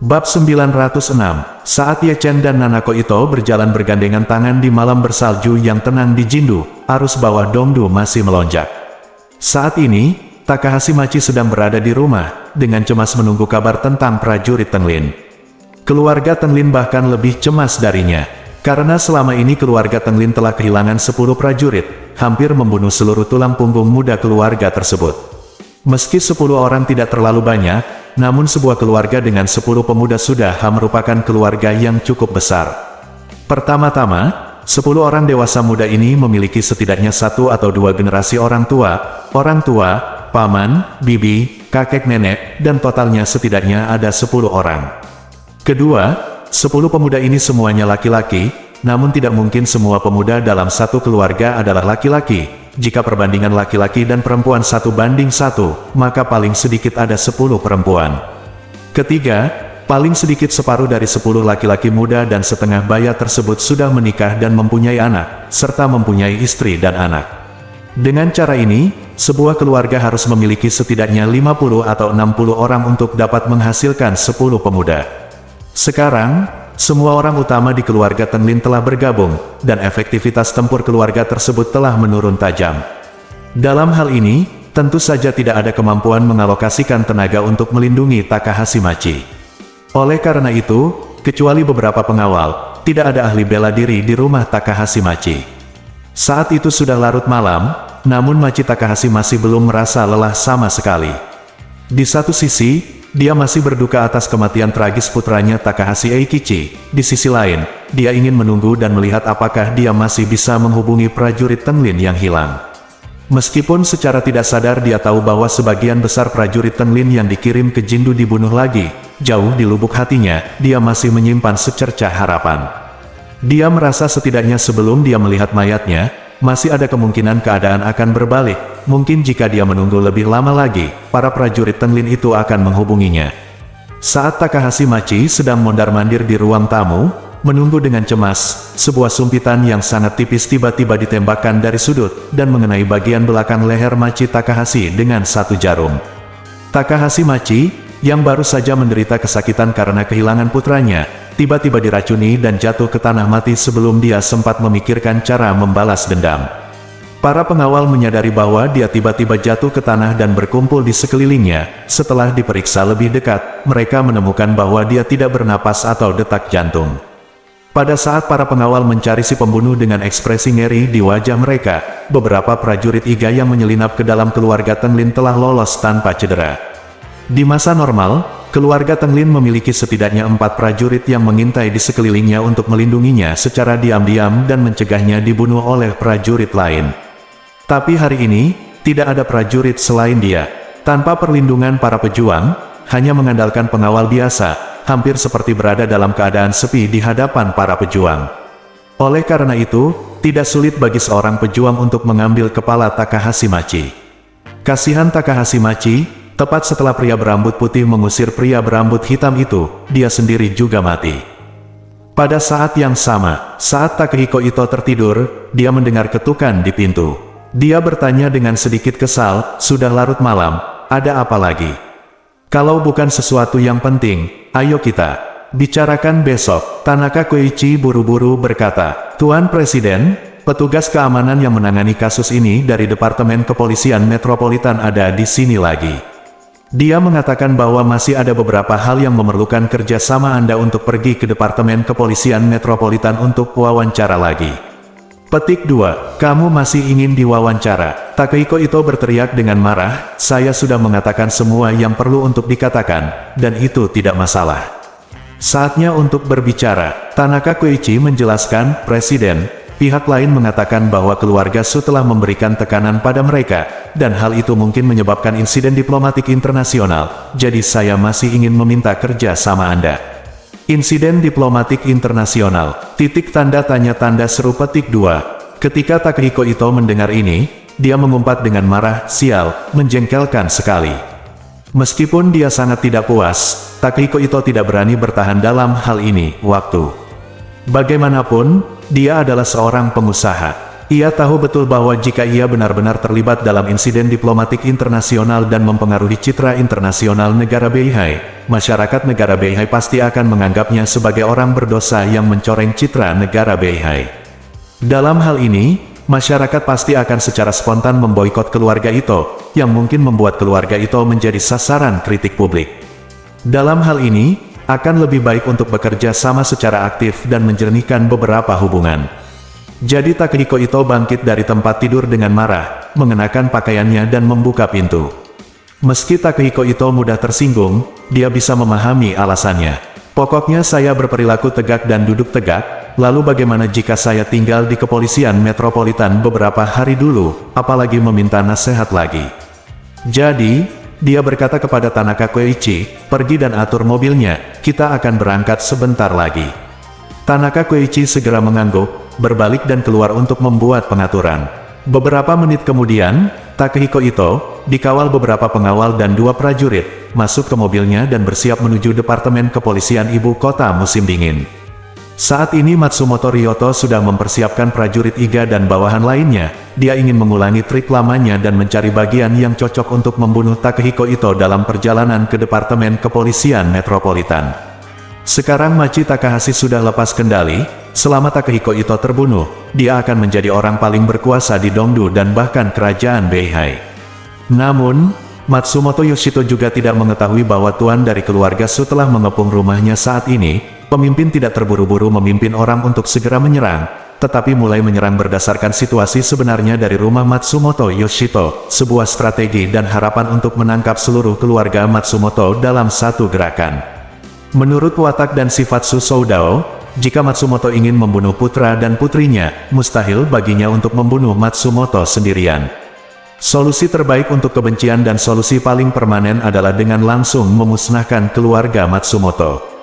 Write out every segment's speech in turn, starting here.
Bab 906, saat Ye Chen dan Nanako Ito berjalan bergandengan tangan di malam bersalju yang tenang di Jindu, arus bawah Dongdu masih melonjak. Saat ini, Takahashi Machi sedang berada di rumah, dengan cemas menunggu kabar tentang prajurit Tenglin. Keluarga Tenglin bahkan lebih cemas darinya, karena selama ini keluarga Tenglin telah kehilangan 10 prajurit, hampir membunuh seluruh tulang punggung muda keluarga tersebut. Meski 10 orang tidak terlalu banyak, namun sebuah keluarga dengan 10 pemuda sudah merupakan keluarga yang cukup besar. Pertama-tama, 10 orang dewasa muda ini memiliki setidaknya 1 atau 2 generasi orang tua, paman, bibi, kakek nenek, dan totalnya setidaknya ada 10 orang. Kedua, 10 pemuda ini semuanya laki-laki, namun tidak mungkin semua pemuda dalam satu keluarga adalah laki-laki. Jika perbandingan laki-laki dan perempuan 1:1, maka paling sedikit ada 10 perempuan. Ketiga, paling sedikit separuh dari 10 laki-laki muda dan setengah baya tersebut sudah menikah dan mempunyai anak, serta mempunyai istri dan anak. Dengan cara ini, sebuah keluarga harus memiliki setidaknya 50 atau 60 orang untuk dapat menghasilkan 10 pemuda. Sekarang, semua orang utama di keluarga Tenglin telah bergabung, dan efektivitas tempur keluarga tersebut telah menurun tajam. Dalam hal ini, tentu saja tidak ada kemampuan mengalokasikan tenaga untuk melindungi Takahashi Machi. Oleh karena itu, kecuali beberapa pengawal, tidak ada ahli bela diri di rumah Takahashi Machi. Saat itu sudah larut malam, namun Machi Takahashi masih belum merasa lelah sama sekali. Di satu sisi, dia masih berduka atas kematian tragis putranya Takahashi Eikichi. Di sisi lain, dia ingin menunggu dan melihat apakah dia masih bisa menghubungi prajurit Tenglin yang hilang. Meskipun secara tidak sadar dia tahu bahwa sebagian besar prajurit Tenglin yang dikirim ke Jindu dibunuh lagi, jauh di lubuk hatinya, dia masih menyimpan secercah harapan. Dia merasa setidaknya sebelum dia melihat mayatnya, masih ada kemungkinan keadaan akan berbalik. Mungkin jika dia menunggu lebih lama lagi, para prajurit Tenglin itu akan menghubunginya. Saat Takahashi Machi sedang mondar-mandir di ruang tamu, menunggu dengan cemas, sebuah sumpitan yang sangat tipis tiba-tiba ditembakkan dari sudut, dan mengenai bagian belakang leher Machi Takahashi dengan satu jarum. Takahashi Machi, yang baru saja menderita kesakitan karena kehilangan putranya, tiba-tiba diracuni dan jatuh ke tanah mati sebelum dia sempat memikirkan cara membalas dendam. Para pengawal menyadari bahwa dia tiba-tiba jatuh ke tanah dan berkumpul di sekelilingnya. Setelah diperiksa lebih dekat, mereka menemukan bahwa dia tidak bernapas atau detak jantung. Pada saat para pengawal mencari si pembunuh dengan ekspresi ngeri di wajah mereka, beberapa prajurit Iga yang menyelinap ke dalam keluarga Tenglin telah lolos tanpa cedera. Di masa normal, keluarga Tenglin memiliki setidaknya 4 prajurit yang mengintai di sekelilingnya untuk melindunginya secara diam-diam dan mencegahnya dibunuh oleh prajurit lain. Tapi hari ini, tidak ada prajurit selain dia. Tanpa perlindungan para pejuang, hanya mengandalkan pengawal biasa, hampir seperti berada dalam keadaan sepi di hadapan para pejuang. Oleh karena itu, tidak sulit bagi seorang pejuang untuk mengambil kepala Takahashi Machi. Kasihan Takahashi Machi, tepat setelah pria berambut putih mengusir pria berambut hitam itu, dia sendiri juga mati. Pada saat yang sama, saat Takehiko Ito tertidur, dia mendengar ketukan di pintu. Dia bertanya dengan sedikit kesal, sudah larut malam, ada apa lagi? Kalau bukan sesuatu yang penting, ayo kita bicarakan besok. Tanaka Koichi buru-buru berkata, Tuan Presiden, petugas keamanan yang menangani kasus ini dari Departemen Kepolisian Metropolitan ada di sini lagi. Dia mengatakan bahwa masih ada beberapa hal yang memerlukan kerjasama Anda untuk pergi ke Departemen Kepolisian Metropolitan untuk wawancara lagi. Petik 2. Kamu masih ingin diwawancara? Takehiko Ito berteriak dengan marah, saya sudah mengatakan semua yang perlu untuk dikatakan, dan itu tidak masalah. Saatnya untuk berbicara. Tanaka Koichi menjelaskan, Presiden, pihak lain mengatakan bahwa keluarga Su telah memberikan tekanan pada mereka, dan hal itu mungkin menyebabkan insiden diplomatik internasional, jadi saya masih ingin meminta kerja sama Anda. Insiden diplomatik internasional, titik tanda tanya tanda seru petik 2. Ketika Takehiko Ito mendengar ini, dia mengumpat dengan marah, sial, menjengkelkan sekali. Meskipun dia sangat tidak puas, Takehiko Ito tidak berani bertahan dalam hal ini, waktu. Bagaimanapun, dia adalah seorang pengusaha. Ia tahu betul bahwa jika ia benar-benar terlibat dalam insiden diplomatik internasional dan mempengaruhi citra internasional negara Beihai, masyarakat negara Beihai pasti akan menganggapnya sebagai orang berdosa yang mencoreng citra negara Beihai. Dalam hal ini, masyarakat pasti akan secara spontan memboikot keluarga Ito, yang mungkin membuat keluarga Ito menjadi sasaran kritik publik. Dalam hal ini, akan lebih baik untuk bekerja sama secara aktif dan menjernihkan beberapa hubungan. Jadi Takehiko Ito bangkit dari tempat tidur dengan marah, mengenakan pakaiannya dan membuka pintu. Meski Takehiko Ito mudah tersinggung, dia bisa memahami alasannya. Pokoknya saya berperilaku tegak dan duduk tegak, lalu bagaimana jika saya tinggal di kepolisian metropolitan beberapa hari dulu, apalagi meminta nasihat lagi. Jadi, dia berkata kepada Tanaka Koichi, pergi dan atur mobilnya, kita akan berangkat sebentar lagi. Tanaka Koichi segera mengangguk, berbalik dan keluar untuk membuat pengaturan. Beberapa menit kemudian, Takehiko Ito, dikawal beberapa pengawal dan 2 prajurit, masuk ke mobilnya dan bersiap menuju Departemen Kepolisian Ibu Kota musim dingin. Saat ini Matsumoto Ryoto sudah mempersiapkan prajurit Iga dan bawahan lainnya. Dia ingin mengulangi trik lamanya dan mencari bagian yang cocok untuk membunuh Takehiko Ito dalam perjalanan ke Departemen Kepolisian Metropolitan. Sekarang Machi Takahashi sudah lepas kendali. Selama Takehiko Ito terbunuh, dia akan menjadi orang paling berkuasa di Dongdu dan bahkan kerajaan Beihai. Namun, Matsumoto Yoshito juga tidak mengetahui bahwa tuan dari keluarga setelah mengepung rumahnya saat ini. Pemimpin tidak terburu-buru memimpin orang untuk segera menyerang, tetapi mulai menyerang berdasarkan situasi sebenarnya dari rumah Matsumoto Yoshito, sebuah strategi dan harapan untuk menangkap seluruh keluarga Matsumoto dalam satu gerakan. Menurut watak dan sifat Susoudao, jika Matsumoto ingin membunuh putra dan putrinya, mustahil baginya untuk membunuh Matsumoto sendirian. Solusi terbaik untuk kebencian dan solusi paling permanen adalah dengan langsung memusnahkan keluarga Matsumoto.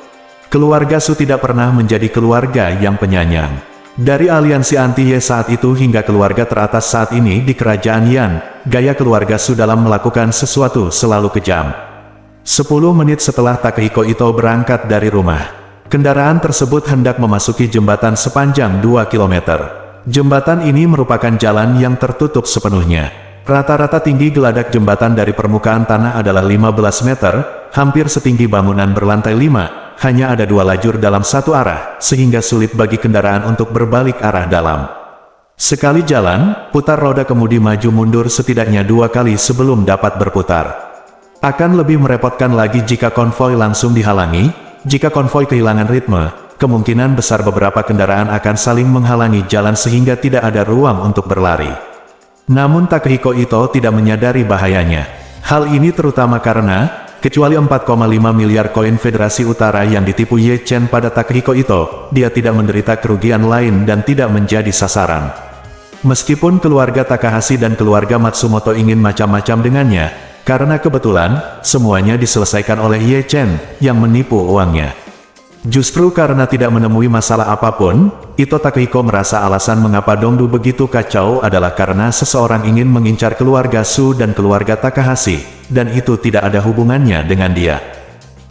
Keluarga Su tidak pernah menjadi keluarga yang penyayang. Dari aliansi anti-Ye saat itu hingga keluarga teratas saat ini di kerajaan Yan, gaya keluarga Su dalam melakukan sesuatu selalu kejam. 10 menit setelah Takehiko Ito berangkat dari rumah, kendaraan tersebut hendak memasuki jembatan sepanjang 2 km. Jembatan ini merupakan jalan yang tertutup sepenuhnya. Rata-rata tinggi geladak jembatan dari permukaan tanah adalah 15 meter, hampir setinggi bangunan berlantai 5. Hanya ada 2 lajur dalam satu arah, sehingga sulit bagi kendaraan untuk berbalik arah dalam. Sekali jalan, putar roda kemudi maju mundur setidaknya 2 kali sebelum dapat berputar. Akan lebih merepotkan lagi jika konvoi langsung dihalangi. Jika konvoi kehilangan ritme, kemungkinan besar beberapa kendaraan akan saling menghalangi jalan sehingga tidak ada ruang untuk berlari. Namun Takehiko Ito tidak menyadari bahayanya. Hal ini terutama karena, kecuali 4,5 miliar koin Federasi Utara yang ditipu Ye Chen pada Takehiko Ito, dia tidak menderita kerugian lain dan tidak menjadi sasaran. Meskipun keluarga Takahashi dan keluarga Matsumoto ingin macam-macam dengannya, karena kebetulan, semuanya diselesaikan oleh Ye Chen, yang menipu uangnya. Justru karena tidak menemui masalah apapun, Ito Takehiko merasa alasan mengapa Dongdu begitu kacau adalah karena seseorang ingin mengincar keluarga Su dan keluarga Takahashi, dan itu tidak ada hubungannya dengan dia.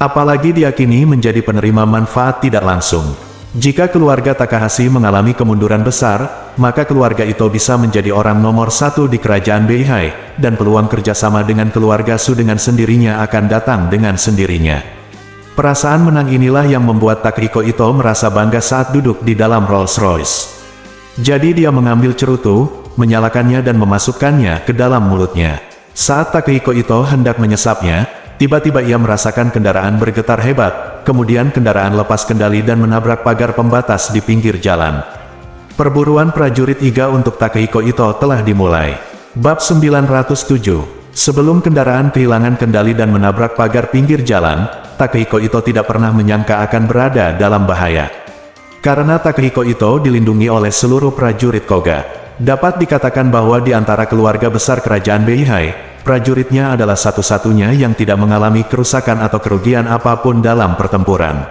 Apalagi diyakini menjadi penerima manfaat tidak langsung. Jika keluarga Takahashi mengalami kemunduran besar, maka keluarga Ito bisa menjadi orang nomor 1 di kerajaan Beihai, dan peluang kerjasama dengan keluarga Su dengan sendirinya akan datang dengan sendirinya. Perasaan menang inilah yang membuat Takehiko Ito merasa bangga saat duduk di dalam Rolls-Royce. Jadi dia mengambil cerutu, menyalakannya dan memasukkannya ke dalam mulutnya. Saat Takehiko Ito hendak menyesapnya, tiba-tiba ia merasakan kendaraan bergetar hebat, kemudian kendaraan lepas kendali dan menabrak pagar pembatas di pinggir jalan. Perburuan prajurit Iga untuk Takehiko Ito telah dimulai. Bab 907. Sebelum kendaraan kehilangan kendali dan menabrak pagar pinggir jalan, Takehiko Ito tidak pernah menyangka akan berada dalam bahaya. Karena Takehiko Ito dilindungi oleh seluruh prajurit Koga. Dapat dikatakan bahwa di antara keluarga besar kerajaan Beihai, prajuritnya adalah satu-satunya yang tidak mengalami kerusakan atau kerugian apapun dalam pertempuran.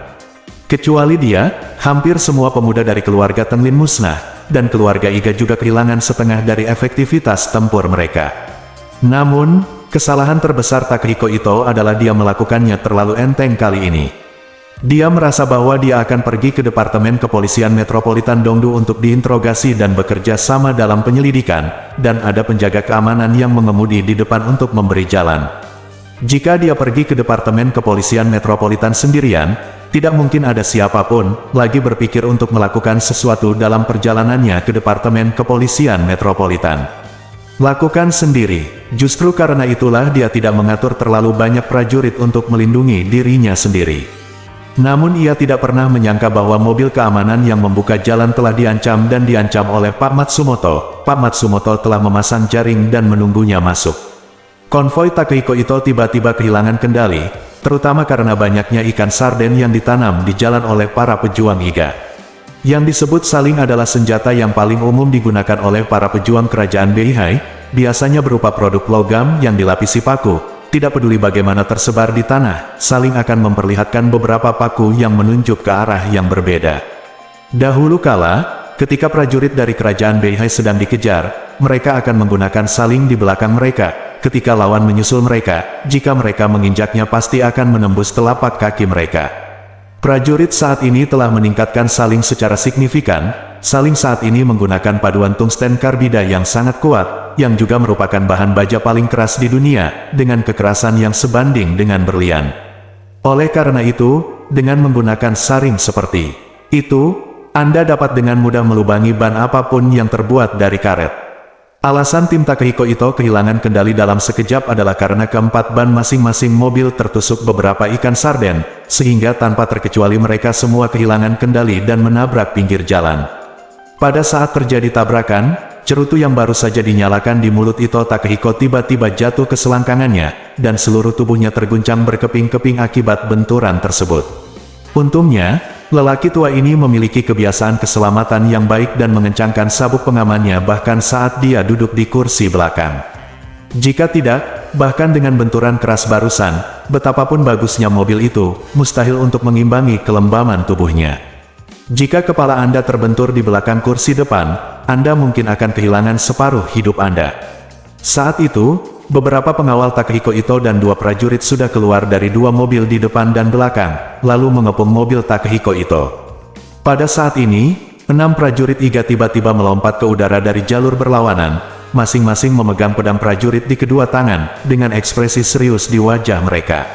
Kecuali dia, hampir semua pemuda dari keluarga Tenlin musnah, dan keluarga Iga juga kehilangan setengah dari efektivitas tempur mereka. Namun, kesalahan terbesar Takehiko Ito adalah dia melakukannya terlalu enteng kali ini. Dia merasa bahwa dia akan pergi ke Departemen Kepolisian Metropolitan Dongdu untuk diinterogasi dan bekerja sama dalam penyelidikan, dan ada penjaga keamanan yang mengemudi di depan untuk memberi jalan. Jika dia pergi ke Departemen Kepolisian Metropolitan sendirian, tidak mungkin ada siapapun lagi berpikir untuk melakukan sesuatu dalam perjalanannya ke Departemen Kepolisian Metropolitan. Lakukan sendiri. Justru karena itulah dia tidak mengatur terlalu banyak prajurit untuk melindungi dirinya sendiri. Namun ia tidak pernah menyangka bahwa mobil keamanan yang membuka jalan telah diancam dan diancam oleh Pak Matsumoto. Pak Matsumoto telah memasang jaring dan menunggunya masuk. Konvoi Takehiko Ito tiba-tiba kehilangan kendali, terutama karena banyaknya ikan sarden yang ditanam di jalan oleh para pejuang Iga. Yang disebut saling adalah senjata yang paling umum digunakan oleh para pejuang kerajaan Beihai, biasanya berupa produk logam yang dilapisi paku. Tidak peduli bagaimana tersebar di tanah, saling akan memperlihatkan beberapa paku yang menunjuk ke arah yang berbeda. Dahulu kala, ketika prajurit dari kerajaan Beihai sedang dikejar, mereka akan menggunakan saling di belakang mereka. Ketika lawan menyusul mereka, jika mereka menginjaknya pasti akan menembus telapak kaki mereka. Prajurit saat ini telah meningkatkan saling secara signifikan. Saling saat ini menggunakan paduan tungsten karbida yang sangat kuat, yang juga merupakan bahan baja paling keras di dunia, dengan kekerasan yang sebanding dengan berlian. Oleh karena itu, dengan menggunakan saring seperti itu, Anda dapat dengan mudah melubangi ban apapun yang terbuat dari karet. Alasan tim Takehiko Ito kehilangan kendali dalam sekejap adalah karena keempat ban masing-masing mobil tertusuk beberapa ikan sarden, sehingga tanpa terkecuali mereka semua kehilangan kendali dan menabrak pinggir jalan. Pada saat terjadi tabrakan, cerutu yang baru saja dinyalakan di mulut Ito Takehiko tiba-tiba jatuh ke selangkangannya, dan seluruh tubuhnya terguncang berkeping-keping akibat benturan tersebut. Untungnya, lelaki tua ini memiliki kebiasaan keselamatan yang baik dan mengencangkan sabuk pengamannya bahkan saat dia duduk di kursi belakang. Jika tidak, bahkan dengan benturan keras barusan, betapapun bagusnya mobil itu, mustahil untuk mengimbangi kelembaman tubuhnya. Jika kepala Anda terbentur di belakang kursi depan, Anda mungkin akan kehilangan separuh hidup Anda. Saat itu, beberapa pengawal Takehiko Ito dan dua prajurit sudah keluar dari dua mobil di depan dan belakang, lalu mengepung mobil Takehiko Ito. Pada saat ini, 6 prajurit Iga tiba-tiba melompat ke udara dari jalur berlawanan, masing-masing memegang pedang prajurit di kedua tangan, dengan ekspresi serius di wajah mereka.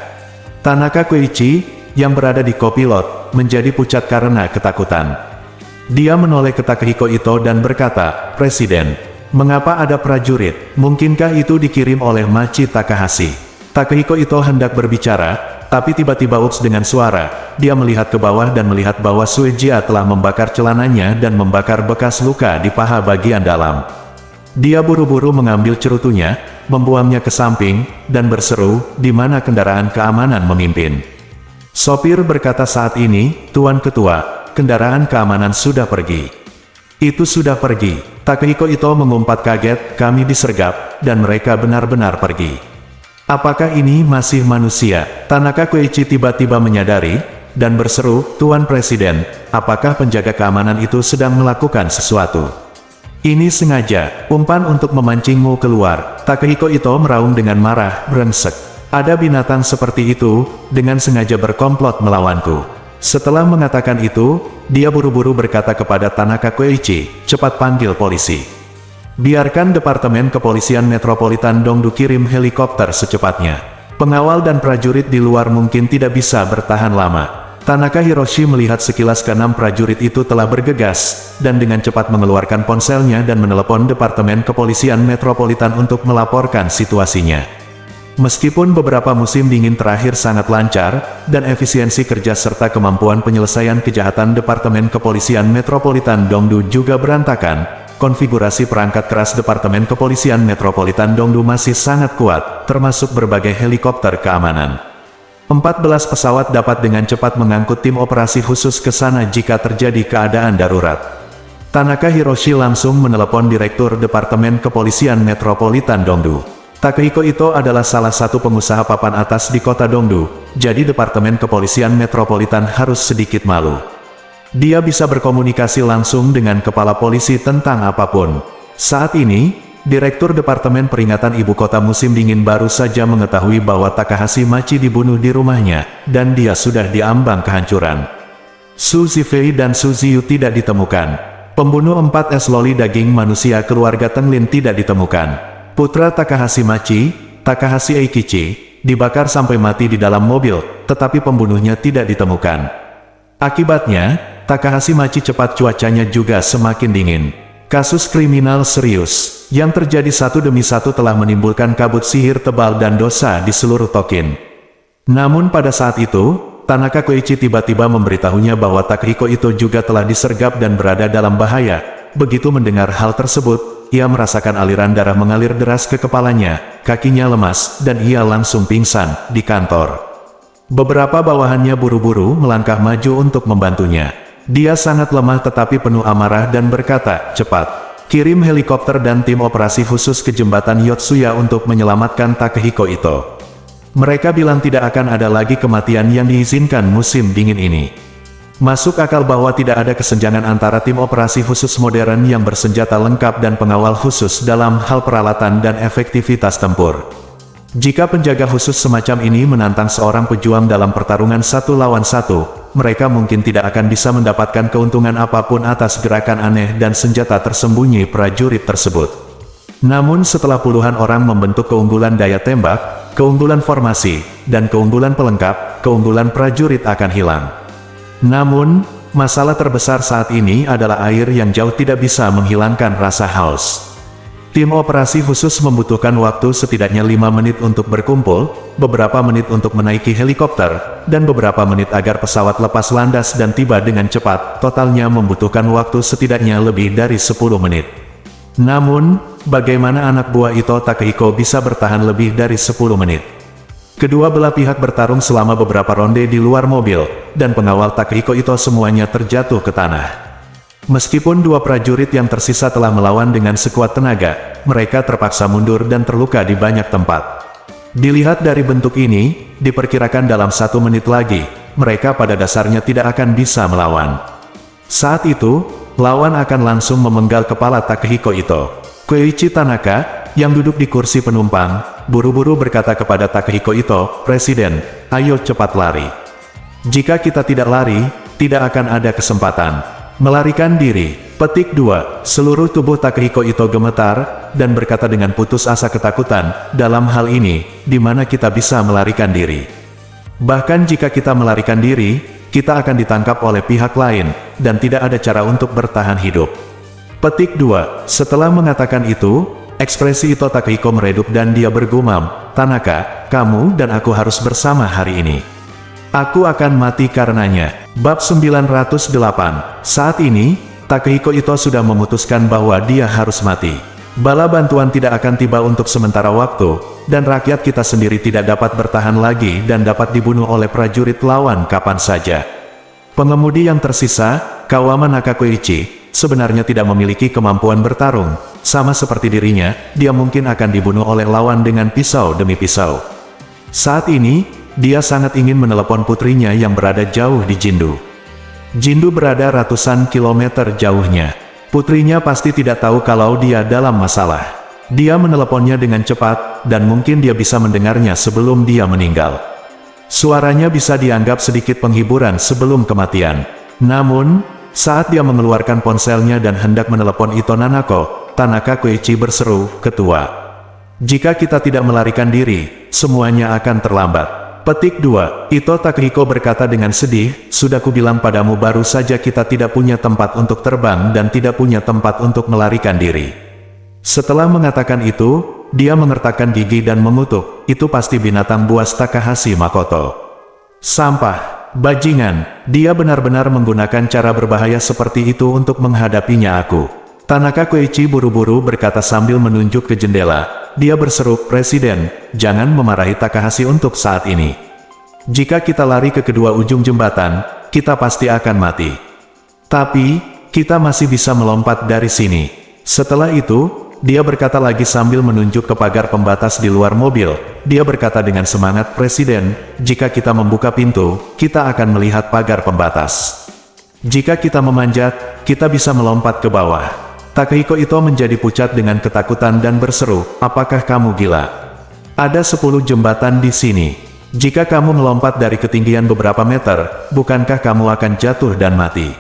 Tanaka Koichi, yang berada di kopilot, menjadi pucat karena ketakutan. Dia menoleh ke Takehiko Ito dan berkata, "Presiden, mengapa ada prajurit? Mungkinkah itu dikirim oleh Machi Takahashi?" Takehiko Ito hendak berbicara, tapi tiba-tiba ups dengan suara. Dia melihat ke bawah dan melihat bahwa Suejia telah membakar celananya dan membakar bekas luka di paha bagian dalam. Dia buru-buru mengambil cerutunya, membuangnya ke samping, dan berseru, "Di mana kendaraan keamanan memimpin?" Sopir berkata saat ini, "Tuan Ketua, kendaraan keamanan sudah pergi." "Itu sudah pergi." Takehiko Ito mengumpat kaget, "Kami disergap, dan mereka benar-benar pergi. Apakah ini masih manusia?" Tanaka Koichi tiba-tiba menyadari, dan berseru, "Tuan Presiden, apakah penjaga keamanan itu sedang melakukan sesuatu? Ini sengaja, umpan untuk memancingmu keluar." Takehiko Ito meraung dengan marah, "Brengsek. Ada binatang seperti itu, dengan sengaja berkomplot melawanku." Setelah mengatakan itu, dia buru-buru berkata kepada Tanaka Koichi, "Cepat panggil polisi. Biarkan Departemen Kepolisian Metropolitan Dongdu kirim helikopter secepatnya. Pengawal dan prajurit di luar mungkin tidak bisa bertahan lama." Tanaka Hiroshi melihat sekilas ke-6 prajurit itu telah bergegas, dan dengan cepat mengeluarkan ponselnya dan menelepon Departemen Kepolisian Metropolitan untuk melaporkan situasinya. Meskipun beberapa musim dingin terakhir sangat lancar, dan efisiensi kerja serta kemampuan penyelesaian kejahatan Departemen Kepolisian Metropolitan Dongdu juga berantakan, konfigurasi perangkat keras Departemen Kepolisian Metropolitan Dongdu masih sangat kuat, termasuk berbagai helikopter keamanan. 14 pesawat dapat dengan cepat mengangkut tim operasi khusus ke sana jika terjadi keadaan darurat. Tanaka Hiroshi langsung menelepon Direktur Departemen Kepolisian Metropolitan Dongdu. Takehiko Ito adalah salah satu pengusaha papan atas di kota Dongdu, jadi Departemen Kepolisian Metropolitan harus sedikit malu. Dia bisa berkomunikasi langsung dengan kepala polisi tentang apapun. Saat ini, Direktur Departemen Peringatan Ibu Kota Musim Dingin baru saja mengetahui bahwa Takahashi Machi dibunuh di rumahnya, dan dia sudah diambang kehancuran. Su Zifei dan Su Ziyu tidak ditemukan. Pembunuh 4S loli daging manusia keluarga Tenglin tidak ditemukan. Putra Takahashi Machi, Takahashi Eikichi, dibakar sampai mati di dalam mobil, tetapi pembunuhnya tidak ditemukan. Akibatnya, Takahashi Machi cepat cuacanya juga semakin dingin. Kasus kriminal serius yang terjadi satu demi satu telah menimbulkan kabut sihir tebal dan dosa di seluruh Tokin. Namun pada saat itu, Tanaka Koichi tiba-tiba memberitahunya bahwa Takehiko Ito juga telah disergap dan berada dalam bahaya. Begitu mendengar hal tersebut, ia merasakan aliran darah mengalir deras ke kepalanya, kakinya lemas, dan ia langsung pingsan di kantor. Beberapa bawahannya buru-buru melangkah maju untuk membantunya. Dia sangat lemah tetapi penuh amarah dan berkata, "Cepat, kirim helikopter dan tim operasi khusus ke jembatan Yotsuya untuk menyelamatkan Takehiko Ito." Mereka bilang tidak akan ada lagi kematian yang diizinkan musim dingin ini. Masuk akal bahwa tidak ada kesenjangan antara tim operasi khusus modern yang bersenjata lengkap dan pengawal khusus dalam hal peralatan dan efektivitas tempur. Jika penjaga khusus semacam ini menantang seorang pejuang dalam pertarungan 1 lawan 1, mereka mungkin tidak akan bisa mendapatkan keuntungan apapun atas gerakan aneh dan senjata tersembunyi prajurit tersebut. Namun setelah puluhan orang membentuk keunggulan daya tembak, keunggulan formasi, dan keunggulan pelengkap, keunggulan prajurit akan hilang. Namun, masalah terbesar saat ini adalah air yang jauh tidak bisa menghilangkan rasa haus. Tim operasi khusus membutuhkan waktu setidaknya 5 menit untuk berkumpul, beberapa menit untuk menaiki helikopter, dan beberapa menit agar pesawat lepas landas dan tiba dengan cepat. Totalnya membutuhkan waktu setidaknya lebih dari 10 menit. Namun, bagaimana anak buah Ito Takehiko bisa bertahan lebih dari 10 menit? Kedua belah pihak bertarung selama beberapa ronde di luar mobil, dan pengawal Takehiko Ito semuanya terjatuh ke tanah. Meskipun dua prajurit yang tersisa telah melawan dengan sekuat tenaga, mereka terpaksa mundur dan terluka di banyak tempat. Dilihat dari bentuk ini, diperkirakan dalam 1 menit lagi, mereka pada dasarnya tidak akan bisa melawan. Saat itu, lawan akan langsung memenggal kepala Takehiko Ito. Koichi Tanaka, yang duduk di kursi penumpang, buru-buru berkata kepada Takehiko Ito, "Presiden, ayo cepat lari. Jika kita tidak lari, tidak akan ada kesempatan." Melarikan diri. Petik 2. Seluruh tubuh Takehiko Ito gemetar, dan berkata dengan putus asa ketakutan, dalam hal ini, di mana kita bisa melarikan diri. Bahkan jika kita melarikan diri, kita akan ditangkap oleh pihak lain, dan tidak ada cara untuk bertahan hidup. Petik 2. Setelah mengatakan itu, ekspresi Ito Takehiko meredup dan dia bergumam, "Tanaka, kamu dan aku harus bersama hari ini. Aku akan mati karenanya." Bab 908. Saat ini, Takehiko Ito sudah memutuskan bahwa dia harus mati. Bala bantuan tidak akan tiba untuk sementara waktu, dan rakyat kita sendiri tidak dapat bertahan lagi dan dapat dibunuh oleh prajurit lawan kapan saja. Pengemudi yang tersisa, Kawama Nakakoichi, sebenarnya tidak memiliki kemampuan bertarung. Sama seperti dirinya, dia mungkin akan dibunuh oleh lawan dengan pisau demi pisau. Saat ini, dia sangat ingin menelepon putrinya yang berada jauh di Jindu. Jindu berada ratusan kilometer jauhnya. Putrinya pasti tidak tahu kalau dia dalam masalah. Dia meneleponnya dengan cepat, dan mungkin dia bisa mendengarnya sebelum dia meninggal. Suaranya bisa dianggap sedikit penghiburan sebelum kematian. Namun, saat dia mengeluarkan ponselnya dan hendak menelepon Ito Nanako, Tanaka Koichi berseru, "Ketua, jika kita tidak melarikan diri, semuanya akan terlambat." Petik 2. Ito Takehiko berkata dengan sedih, "Sudah kubilang padamu baru saja kita tidak punya tempat untuk terbang dan tidak punya tempat untuk melarikan diri." Setelah mengatakan itu, dia mengertakkan gigi dan mengutuk, "Itu pasti binatang buas Takahashi Makoto. Sampah, bajingan, dia benar-benar menggunakan cara berbahaya seperti itu untuk menghadapinya aku." Tanaka Koichi buru-buru berkata sambil menunjuk ke jendela. Dia berseru, "Presiden, jangan memarahi Takahashi untuk saat ini. Jika kita lari ke kedua ujung jembatan, kita pasti akan mati. Tapi, kita masih bisa melompat dari sini." Setelah itu, dia berkata lagi sambil menunjuk ke pagar pembatas di luar mobil. Dia berkata dengan semangat, "Presiden, jika kita membuka pintu, kita akan melihat pagar pembatas. Jika kita memanjat, kita bisa melompat ke bawah." Takehiko Ito menjadi pucat dengan ketakutan dan berseru, apakah kamu gila? Ada 10 jembatan di sini. Jika kamu melompat dari ketinggian beberapa meter, bukankah kamu akan jatuh dan mati?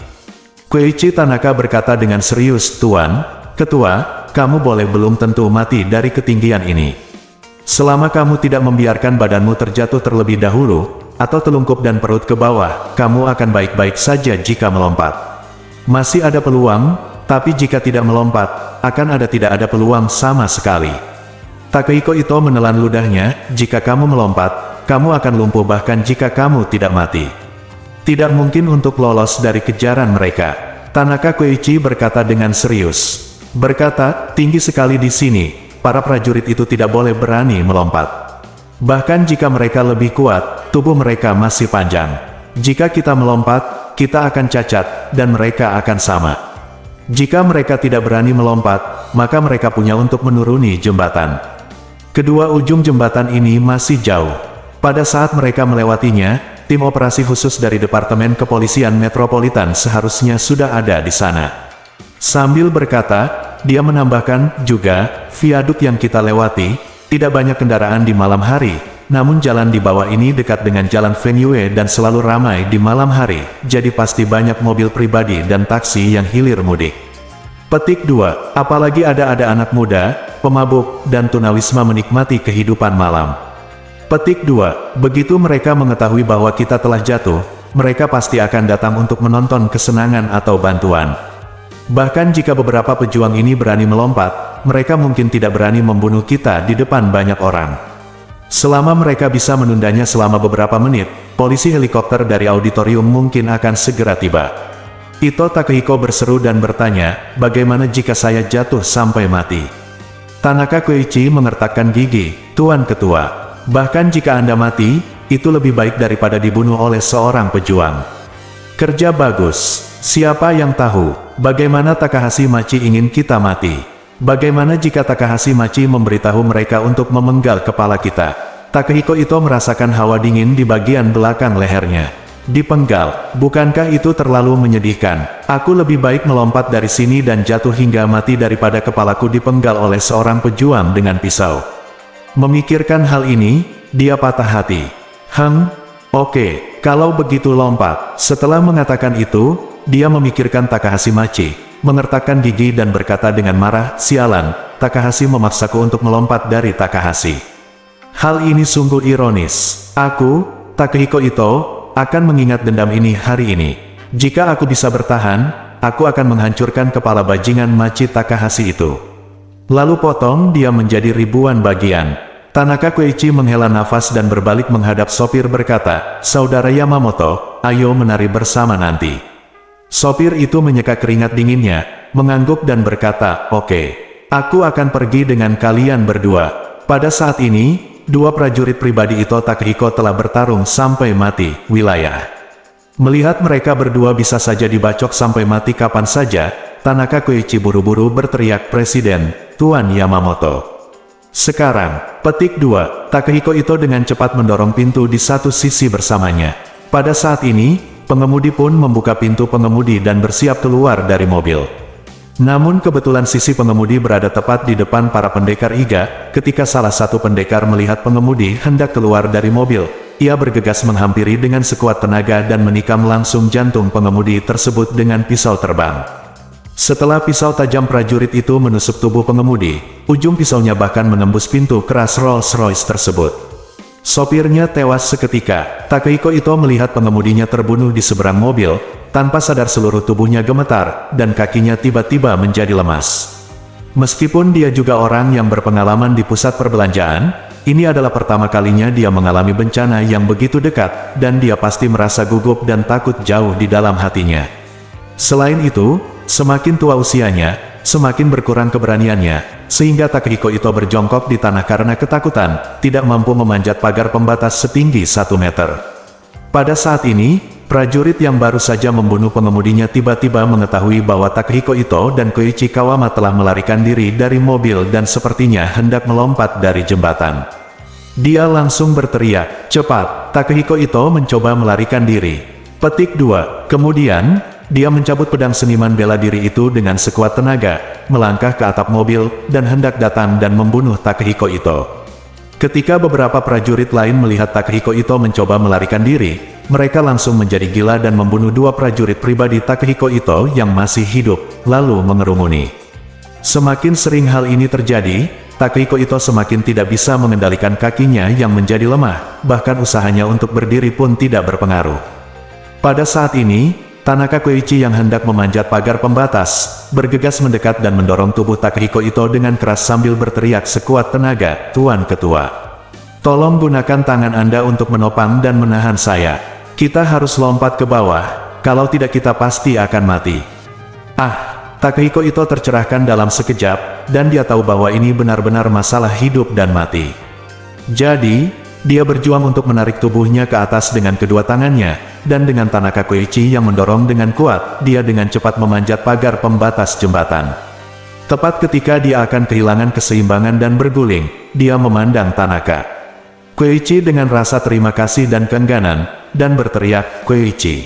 Koichi Tanaka berkata dengan serius, Tuan Ketua, kamu boleh belum tentu mati dari ketinggian ini. Selama kamu tidak membiarkan badanmu terjatuh terlebih dahulu, atau telungkup dan perut ke bawah, kamu akan baik-baik saja jika melompat. Masih ada peluang, tapi jika tidak melompat, akan tidak ada peluang sama sekali. Takehiko Ito menelan ludahnya, jika kamu melompat, kamu akan lumpuh bahkan jika kamu tidak mati. Tidak mungkin untuk lolos dari kejaran mereka. Tanaka Koichi berkata dengan serius. Berkata, tinggi sekali di sini, para prajurit itu tidak boleh berani melompat. Bahkan jika mereka lebih kuat, tubuh mereka masih panjang. Jika kita melompat, kita akan cacat, dan mereka akan sama. Jika mereka tidak berani melompat, maka mereka punya untuk menuruni jembatan. Kedua ujung jembatan ini masih jauh. Pada saat mereka melewatinya, tim operasi khusus dari Departemen Kepolisian Metropolitan seharusnya sudah ada di sana. Sambil berkata, dia menambahkan, juga, viaduk yang kita lewati, tidak banyak kendaraan di malam hari, namun jalan di bawah ini dekat dengan jalan Fengyue dan selalu ramai di malam hari, jadi pasti banyak mobil pribadi dan taksi yang hilir mudik. Petik 2. Apalagi ada anak muda, pemabuk, dan tunawisma menikmati kehidupan malam. Petik 2. Begitu mereka mengetahui bahwa kita telah jatuh, mereka pasti akan datang untuk menonton kesenangan atau bantuan. Bahkan jika beberapa pejuang ini berani melompat, mereka mungkin tidak berani membunuh kita di depan banyak orang. Selama mereka bisa menundanya selama beberapa menit, polisi helikopter dari auditorium mungkin akan segera tiba. Ito Takehiko berseru dan bertanya, bagaimana jika saya jatuh sampai mati? Tanaka Koichi mengertakkan gigi, Tuan Ketua. Bahkan jika Anda mati, itu lebih baik daripada dibunuh oleh seorang pejuang. Kerja bagus. Siapa yang tahu, bagaimana Takahashi Machi ingin kita mati? Bagaimana jika Takahashi Machi memberitahu mereka untuk memenggal kepala kita? Takehiko Ito merasakan hawa dingin di bagian belakang lehernya. Dipenggal, bukankah itu terlalu menyedihkan? Aku lebih baik melompat dari sini dan jatuh hingga mati daripada kepalaku dipenggal oleh seorang pejuang dengan pisau. Memikirkan hal ini, dia patah hati. Oke, kalau begitu lompat. Setelah mengatakan itu, dia memikirkan Takahashi Machi, mengertakkan gigi dan berkata dengan marah, sialan, Takahashi memaksaku untuk melompat dari Takahashi. Hal ini sungguh ironis. Aku, Takehiko Ito, akan mengingat dendam ini hari ini. Jika aku bisa bertahan, aku akan menghancurkan kepala bajingan Machi Takahashi itu. Lalu potong dia menjadi ribuan bagian. Tanaka Koichi menghela nafas dan berbalik menghadap sopir berkata, Saudara Yamamoto, ayo menari bersama nanti. Sopir itu menyeka keringat dinginnya, mengangguk dan berkata, oke. Aku akan pergi dengan kalian berdua. Pada saat ini, dua prajurit pribadi Ito Takehiko telah bertarung sampai mati, wilayah. Melihat mereka berdua bisa saja dibacok sampai mati kapan saja, Tanaka Koichi buru-buru berteriak Presiden, Tuan Yamamoto. Sekarang, petik 2, Takehiko Ito dengan cepat mendorong pintu di satu sisi bersamanya. Pada saat ini, pengemudi pun membuka pintu pengemudi dan bersiap keluar dari mobil. Namun kebetulan sisi pengemudi berada tepat di depan para pendekar Iga, ketika salah satu pendekar melihat pengemudi hendak keluar dari mobil, ia bergegas menghampiri dengan sekuat tenaga dan menikam langsung jantung pengemudi tersebut dengan pisau terbang. Setelah pisau tajam prajurit itu menusuk tubuh pengemudi, ujung pisaunya bahkan menembus pintu keras Rolls-Royce tersebut. Sopirnya tewas seketika. Takehiko Ito melihat pengemudinya terbunuh di seberang mobil, tanpa sadar seluruh tubuhnya gemetar, dan kakinya tiba-tiba menjadi lemas. Meskipun dia juga orang yang berpengalaman di pusat perbelanjaan, ini adalah pertama kalinya dia mengalami bencana yang begitu dekat, dan dia pasti merasa gugup dan takut jauh di dalam hatinya. Selain itu, semakin tua usianya, semakin berkurang keberaniannya, sehingga Takehiko Ito berjongkok di tanah karena ketakutan, tidak mampu memanjat pagar pembatas setinggi 1 meter. Pada saat ini, prajurit yang baru saja membunuh pengemudinya tiba-tiba mengetahui bahwa Takehiko Ito dan Koichi Kawama telah melarikan diri dari mobil dan sepertinya hendak melompat dari jembatan. Dia langsung berteriak, cepat, Takehiko Ito mencoba melarikan diri. Petik 2, kemudian, dia mencabut pedang seniman bela diri itu dengan sekuat tenaga, melangkah ke atap mobil, dan hendak datang dan membunuh Takehiko Ito. Ketika beberapa prajurit lain melihat Takehiko Ito mencoba melarikan diri, mereka langsung menjadi gila dan membunuh dua prajurit pribadi Takehiko Ito yang masih hidup, lalu mengerumuni. Semakin sering hal ini terjadi, Takehiko Ito semakin tidak bisa mengendalikan kakinya yang menjadi lemah, bahkan usahanya untuk berdiri pun tidak berpengaruh. Pada saat ini, Tanaka Koichi yang hendak memanjat pagar pembatas, bergegas mendekat dan mendorong tubuh Takehiko Ito dengan keras sambil berteriak sekuat tenaga, "Tuan Ketua, tolong gunakan tangan Anda untuk menopang dan menahan saya. Kita harus lompat ke bawah, kalau tidak kita pasti akan mati." Takehiko Ito tercerahkan dalam sekejap, dan dia tahu bahwa ini benar-benar masalah hidup dan mati. Jadi, dia berjuang untuk menarik tubuhnya ke atas dengan kedua tangannya, dan dengan Tanaka Koichi yang mendorong dengan kuat, dia dengan cepat memanjat pagar pembatas jembatan. Tepat ketika dia akan kehilangan keseimbangan dan berguling, dia memandang Tanaka Koichi dengan rasa terima kasih dan keengganan, dan berteriak, "Koichi,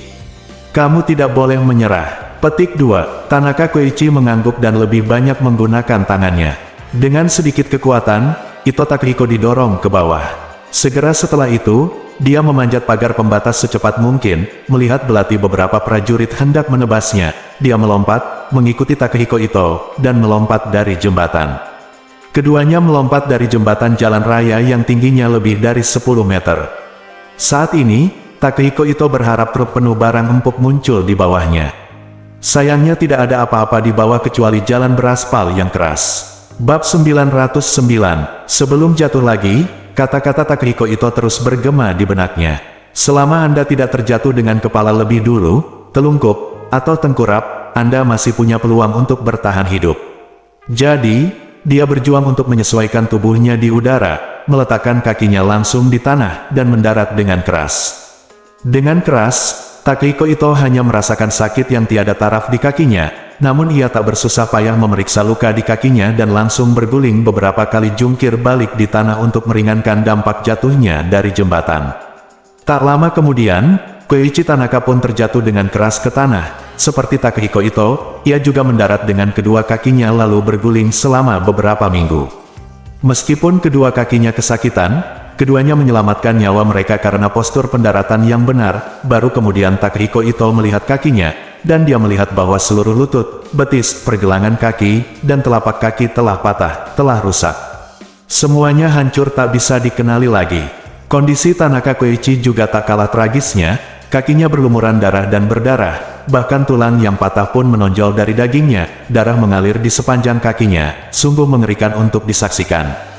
kamu tidak boleh menyerah." Petik 2. Tanaka Koichi mengangguk dan lebih banyak menggunakan tangannya. Dengan sedikit kekuatan, Ito Takehiko didorong ke bawah. Segera setelah itu, dia memanjat pagar pembatas secepat mungkin, melihat belati beberapa prajurit hendak menebasnya. Dia melompat, mengikuti Takehiko Ito, dan melompat dari jembatan. Keduanya melompat dari jembatan jalan raya yang tingginya lebih dari 10 meter. Saat ini, Takehiko Ito berharap truk penuh barang empuk muncul di bawahnya. Sayangnya tidak ada apa-apa di bawah kecuali jalan beraspal yang keras. Bab 909. Sebelum jatuh lagi, kata-kata Takehiko Ito terus bergema di benaknya. Selama Anda tidak terjatuh dengan kepala lebih dulu, telungkup, atau tengkurap, Anda masih punya peluang untuk bertahan hidup. Jadi, dia berjuang untuk menyesuaikan tubuhnya di udara, meletakkan kakinya langsung di tanah, dan mendarat dengan keras. Dengan keras, Takehiko Ito hanya merasakan sakit yang tiada taraf di kakinya, namun ia tak bersusah payah memeriksa luka di kakinya dan langsung berguling beberapa kali jungkir balik di tanah untuk meringankan dampak jatuhnya dari jembatan. Tak lama kemudian, Koichi Tanaka pun terjatuh dengan keras ke tanah. Seperti Takehiko Ito, ia juga mendarat dengan kedua kakinya lalu berguling selama beberapa minggu. Meskipun kedua kakinya kesakitan, keduanya menyelamatkan nyawa mereka karena postur pendaratan yang benar. Baru kemudian Takehiko Ito melihat kakinya, dan dia melihat bahwa seluruh lutut, betis, pergelangan kaki, dan telapak kaki telah patah, telah rusak. Semuanya hancur tak bisa dikenali lagi. Kondisi Tanaka Koichi juga tak kalah tragisnya, kakinya berlumuran darah dan berdarah, bahkan tulang yang patah pun menonjol dari dagingnya, darah mengalir di sepanjang kakinya, sungguh mengerikan untuk disaksikan.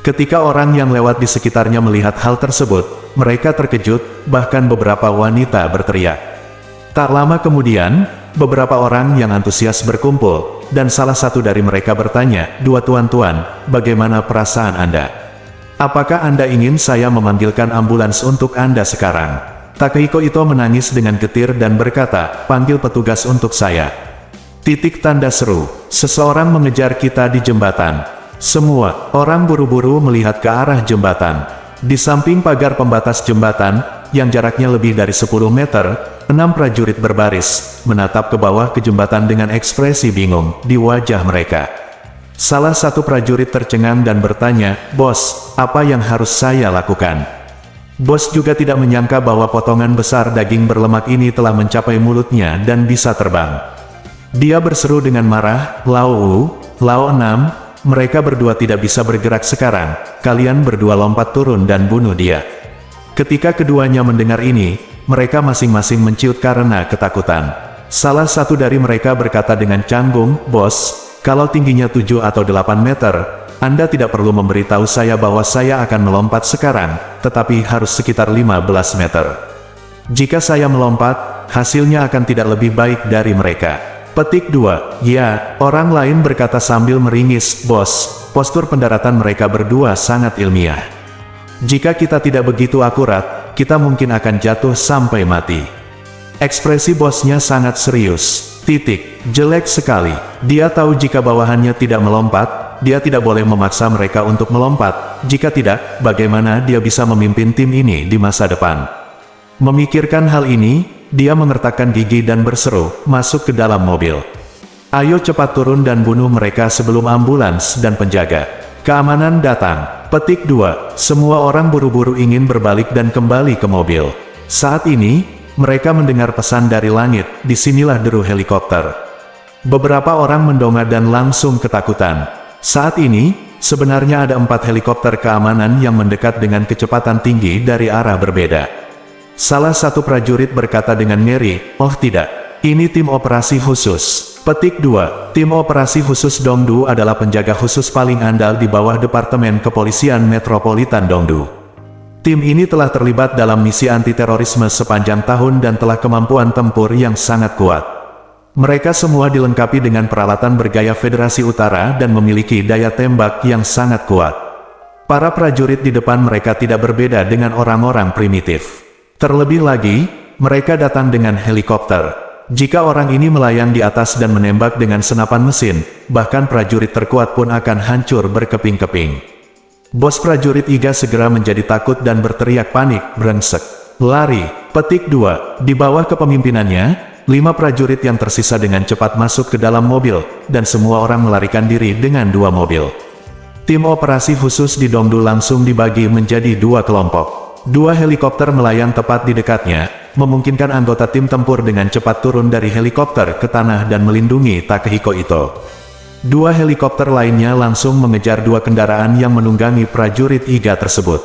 Ketika orang yang lewat di sekitarnya melihat hal tersebut, mereka terkejut, bahkan beberapa wanita berteriak. Tak lama kemudian, beberapa orang yang antusias berkumpul, dan salah satu dari mereka bertanya, "Dua tuan-tuan, bagaimana perasaan Anda? Apakah Anda ingin saya memanggilkan ambulans untuk Anda sekarang?" Takehiko Ito menangis dengan getir dan berkata, "Panggil petugas untuk saya." Tanda seru, seseorang mengejar kita di jembatan. Semua orang buru-buru melihat ke arah jembatan. Di samping pagar pembatas jembatan, yang jaraknya lebih dari 10 meter, 6 prajurit berbaris, menatap ke bawah ke jembatan dengan ekspresi bingung di wajah mereka. Salah satu prajurit tercengang dan bertanya, "Bos, apa yang harus saya lakukan?" Bos juga tidak menyangka bahwa potongan besar daging berlemak ini telah mencapai mulutnya dan bisa terbang. Dia berseru dengan marah, "Lao Wu, Lao 6, mereka berdua tidak bisa bergerak sekarang, kalian berdua lompat turun dan bunuh dia." Ketika keduanya mendengar ini, mereka masing-masing menciut karena ketakutan. Salah satu dari mereka berkata dengan canggung, "Bos, kalau tingginya 7 atau 8 meter, Anda tidak perlu memberitahu saya bahwa saya akan melompat sekarang, tetapi harus sekitar 15 meter. Jika saya melompat, hasilnya akan tidak lebih baik dari mereka." Petik 2. Ya, orang lain berkata sambil meringis, "Bos, postur pendaratan mereka berdua sangat ilmiah. Jika kita tidak begitu akurat, kita mungkin akan jatuh sampai mati." Ekspresi bosnya sangat serius. Jelek sekali. Dia tahu jika bawahannya tidak melompat, dia tidak boleh memaksa mereka untuk melompat. Jika tidak, bagaimana dia bisa memimpin tim ini di masa depan? Memikirkan hal ini, dia mengertakkan gigi dan berseru, masuk ke dalam mobil. Ayo cepat turun dan bunuh mereka sebelum ambulans dan penjaga keamanan datang. Petik 2. Semua orang buru-buru ingin berbalik dan kembali ke mobil. Saat ini, mereka mendengar pesan dari langit, disinilah deru helikopter. Beberapa orang mendongak dan langsung ketakutan. Saat ini, sebenarnya ada 4 helikopter keamanan yang mendekat dengan kecepatan tinggi dari arah berbeda. Salah satu prajurit berkata dengan ngeri, "Oh tidak, ini tim operasi khusus." Petik 2. Tim operasi khusus Dongdu adalah penjaga khusus paling andal di bawah Departemen Kepolisian Metropolitan Dongdu. Tim ini telah terlibat dalam misi anti-terorisme sepanjang tahun dan telah kemampuan tempur yang sangat kuat. Mereka semua dilengkapi dengan peralatan bergaya Federasi Utara dan memiliki daya tembak yang sangat kuat. Para prajurit di depan mereka tidak berbeda dengan orang-orang primitif. Terlebih lagi, mereka datang dengan helikopter. Jika orang ini melayang di atas dan menembak dengan senapan mesin, bahkan prajurit terkuat pun akan hancur berkeping-keping. Bos prajurit Iga segera menjadi takut dan berteriak panik, "Brengsek! Lari!" Petik 2. Di bawah kepemimpinannya, 5 prajurit yang tersisa dengan cepat masuk ke dalam mobil, dan semua orang melarikan diri dengan 2 mobil. Tim operasi khusus di Dongdu langsung dibagi menjadi 2 kelompok. 2 helikopter melayang tepat di dekatnya, memungkinkan anggota tim tempur dengan cepat turun dari helikopter ke tanah dan melindungi Takehiko Ito. 2 helikopter lainnya langsung mengejar 2 kendaraan yang menunggangi prajurit Iga tersebut.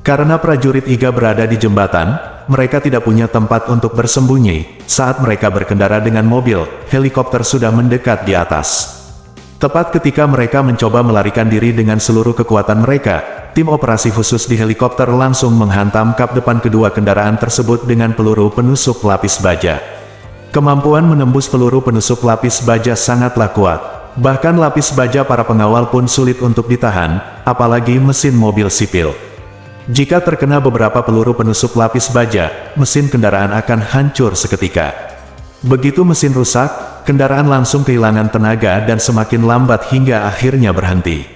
Karena prajurit Iga berada di jembatan, mereka tidak punya tempat untuk bersembunyi. Saat mereka berkendara dengan mobil, helikopter sudah mendekat di atas. Tepat ketika mereka mencoba melarikan diri dengan seluruh kekuatan mereka, tim operasi khusus di helikopter langsung menghantam kap depan kedua kendaraan tersebut dengan peluru penusuk lapis baja. Kemampuan menembus peluru penusuk lapis baja sangatlah kuat. Bahkan lapis baja para pengawal pun sulit untuk ditahan, apalagi mesin mobil sipil. Jika terkena beberapa peluru penusuk lapis baja, mesin kendaraan akan hancur seketika. Begitu mesin rusak, kendaraan langsung kehilangan tenaga dan semakin lambat hingga akhirnya berhenti.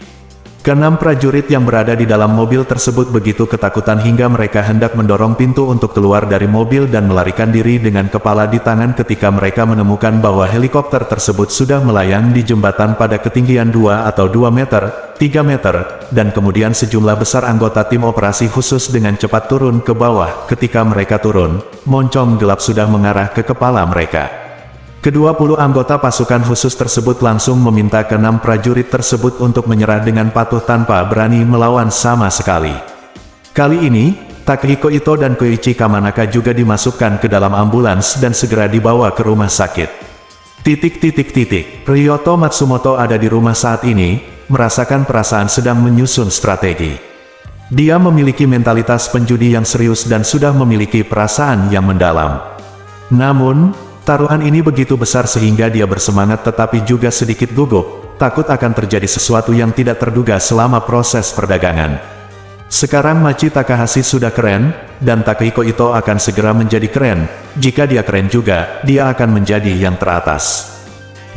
Ke-6 prajurit yang berada di dalam mobil tersebut begitu ketakutan hingga mereka hendak mendorong pintu untuk keluar dari mobil dan melarikan diri dengan kepala di tangan ketika mereka menemukan bahwa helikopter tersebut sudah melayang di jembatan pada ketinggian 2 atau 2 meter, 3 meter, dan kemudian sejumlah besar anggota tim operasi khusus dengan cepat turun ke bawah. Ketika mereka turun, moncong gelap sudah mengarah ke kepala mereka. Ke-20 anggota pasukan khusus tersebut langsung meminta ke-6 prajurit tersebut untuk menyerah dengan patuh tanpa berani melawan sama sekali. Kali ini, Takehiko Ito dan Koichi Kamanaka juga dimasukkan ke dalam ambulans dan segera dibawa ke rumah sakit. Ryoto Matsumoto ada di rumah saat ini, merasakan perasaan sedang menyusun strategi. Dia memiliki mentalitas penjudi yang serius dan sudah memiliki perasaan yang mendalam. Namun, taruhan ini begitu besar sehingga dia bersemangat tetapi juga sedikit gugup, takut akan terjadi sesuatu yang tidak terduga selama proses perdagangan. Sekarang Machi Takahashi sudah keren, dan Takehiko Ito akan segera menjadi keren. Jika dia keren juga, dia akan menjadi yang teratas.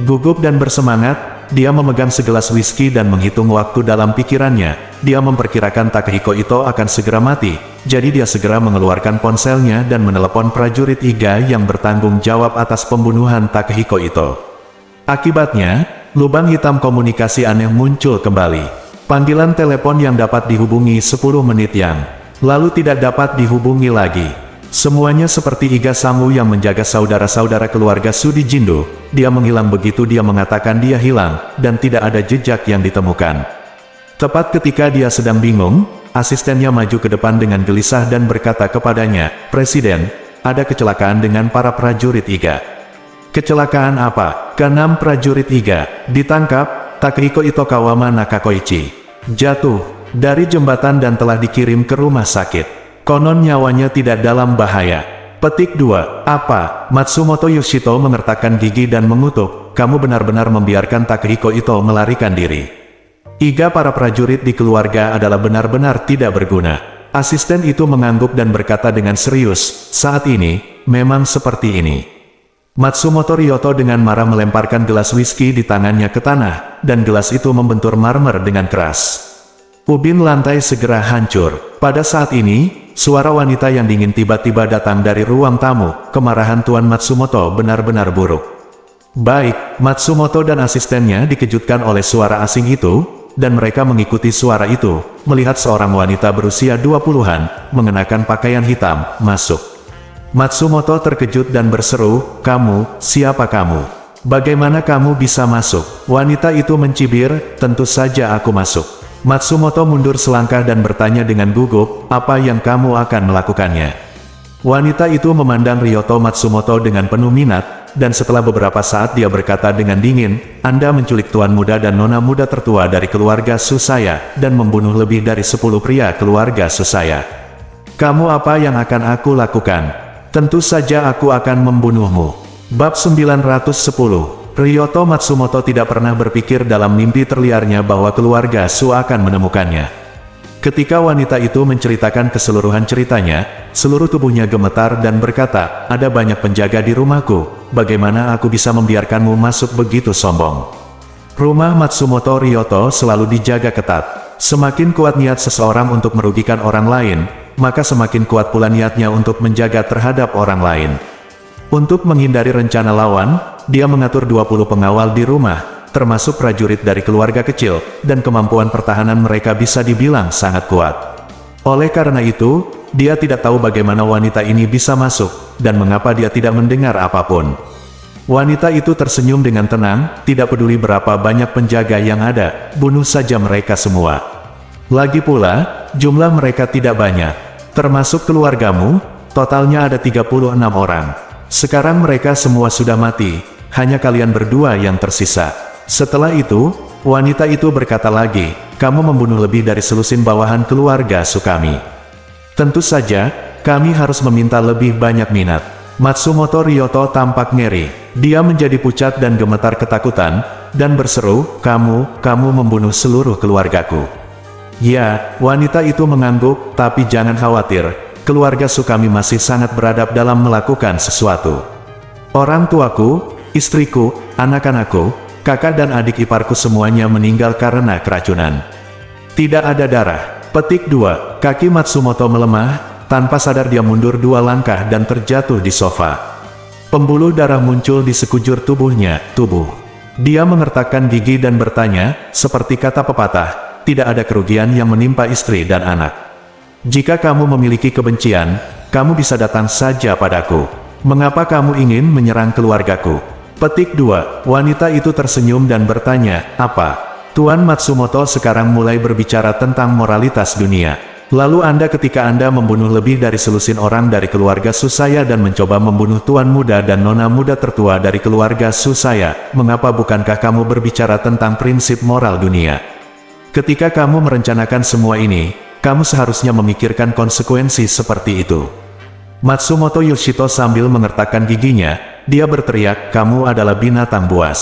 Gugup dan bersemangat, dia memegang segelas whisky dan menghitung waktu dalam pikirannya. Dia memperkirakan Takehiko Ito akan segera mati, jadi dia segera mengeluarkan ponselnya dan menelepon prajurit Iga yang bertanggung jawab atas pembunuhan Takehiko Ito. Akibatnya, lubang hitam komunikasi aneh muncul kembali. Panggilan telepon yang dapat dihubungi 10 menit yang lalu tidak dapat dihubungi lagi. Semuanya seperti Iga Samu yang menjaga saudara-saudara keluarga Sudi Jindo. Dia menghilang begitu dia mengatakan dia hilang, dan tidak ada jejak yang ditemukan. Tepat ketika dia sedang bingung, asistennya maju ke depan dengan gelisah dan berkata kepadanya, "Presiden, ada kecelakaan dengan para prajurit Iga." "Kecelakaan apa?" "Ke-6 prajurit Iga ditangkap, Takehiko Ito Kawama Nakakoichi jatuh dari jembatan dan telah dikirim ke rumah sakit. Konon nyawanya tidak dalam bahaya." Petik 2. Apa? Matsumoto Yoshito mengertakkan gigi dan mengutuk, "Kamu benar-benar membiarkan Takehiko Ito melarikan diri. Iga para prajurit di keluarga adalah benar-benar tidak berguna." Asisten itu mengangguk dan berkata dengan serius, "Saat ini, memang seperti ini." Matsumoto Ryoto dengan marah melemparkan gelas whisky di tangannya ke tanah, dan gelas itu membentur marmer dengan keras. Ubin lantai segera hancur. Pada saat ini, suara wanita yang dingin tiba-tiba datang dari ruang tamu. Kemarahan Tuan Matsumoto benar-benar buruk. Baik, Matsumoto dan asistennya dikejutkan oleh suara asing itu, dan mereka mengikuti suara itu, melihat seorang wanita berusia 20-an, mengenakan pakaian hitam, masuk. Matsumoto terkejut dan berseru, "Kamu, siapa kamu? Bagaimana kamu bisa masuk?" Wanita itu mencibir, "Tentu saja aku masuk." Matsumoto mundur selangkah dan bertanya dengan gugup, "Apa yang kamu akan melakukannya?" Wanita itu memandang Ryoto Matsumoto dengan penuh minat, dan setelah beberapa saat dia berkata dengan dingin, "Anda menculik tuan muda dan nona muda tertua dari keluarga Susaya, dan membunuh lebih dari 10 pria keluarga Susaya. Kamu apa yang akan aku lakukan? Tentu saja aku akan membunuhmu." Bab 910. Ryoto Matsumoto tidak pernah berpikir dalam mimpi terliarnya bahwa keluarga Su akan menemukannya. Ketika wanita itu menceritakan keseluruhan ceritanya, seluruh tubuhnya gemetar dan berkata, "Ada banyak penjaga di rumahku, bagaimana aku bisa membiarkanmu masuk begitu sombong?" Rumah Matsumoto Ryoto selalu dijaga ketat. Semakin kuat niat seseorang untuk merugikan orang lain, maka semakin kuat pula niatnya untuk menjaga terhadap orang lain. Untuk menghindari rencana lawan, dia mengatur 20 pengawal di rumah, termasuk prajurit dari keluarga kecil, dan kemampuan pertahanan mereka bisa dibilang sangat kuat. Oleh karena itu, dia tidak tahu bagaimana wanita ini bisa masuk, dan mengapa dia tidak mendengar apapun. Wanita itu tersenyum dengan tenang, tidak peduli berapa banyak penjaga yang ada, bunuh saja mereka semua. Lagi pula, jumlah mereka tidak banyak, termasuk keluargamu, totalnya ada 36 orang. Sekarang mereka semua sudah mati, hanya kalian berdua yang tersisa. Setelah itu, wanita itu berkata lagi, "Kamu membunuh lebih dari selusin bawahan keluarga Sukami. Tentu saja, kami harus meminta lebih banyak minat." Matsumoto Ryoto tampak ngeri. Dia menjadi pucat dan gemetar ketakutan, dan berseru, kamu membunuh seluruh keluargaku." "Ya," wanita itu mengangguk, "tapi jangan khawatir. Keluarga Sukami masih sangat beradab dalam melakukan sesuatu. Orang tuaku, istriku, anak-anakku, kakak dan adik iparku semuanya meninggal karena keracunan. Tidak ada darah." Petik 2. Kaki Matsumoto melemah, tanpa sadar dia mundur 2 langkah dan terjatuh di sofa. Pembuluh darah muncul di sekujur tubuhnya, Dia mengertakkan gigi dan bertanya, seperti kata pepatah, tidak ada kerugian yang menimpa istri dan anak. Jika kamu memiliki kebencian, kamu bisa datang saja padaku. Mengapa kamu ingin menyerang keluargaku? Petik 2. Wanita itu tersenyum dan bertanya, "Apa? Tuan Matsumoto sekarang mulai berbicara tentang moralitas dunia. Lalu ketika Anda membunuh lebih dari selusin orang dari keluarga Susaya dan mencoba membunuh tuan muda dan nona muda tertua dari keluarga Susaya, mengapa bukankah kamu berbicara tentang prinsip moral dunia? Ketika kamu merencanakan semua ini, kamu seharusnya memikirkan konsekuensi seperti itu." Matsumoto Yoshito sambil mengertakkan giginya, dia berteriak, "Kamu adalah binatang buas.